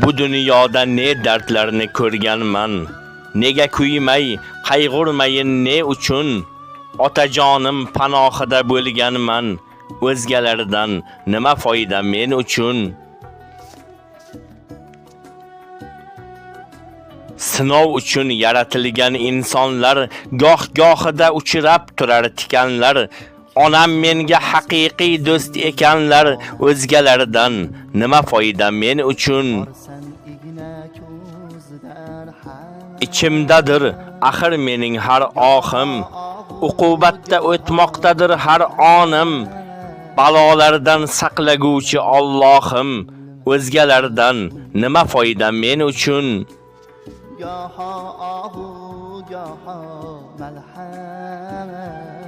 Bu dunyoda ne dardlarni ko'rganman. Nega kuymay, qayg'urmayin ne uchun? Otajonim panohida bo'lganman. O'zgalardan nima foyda men uchun? Sinov uchun yaratilgan insonlar goh-gohida uchrab turar tikanlar. Onam menga haqiqiy do'st ekanlar. O'zgalardan nima foyda men uchun? Ichimdadir axir mening har ohim. Uqubatda o'tmoqdadir har onim. Balolardan saqlaguvchi Allohim. O'zgalardan nima foyda men uchun? Goho ohu, goho malham.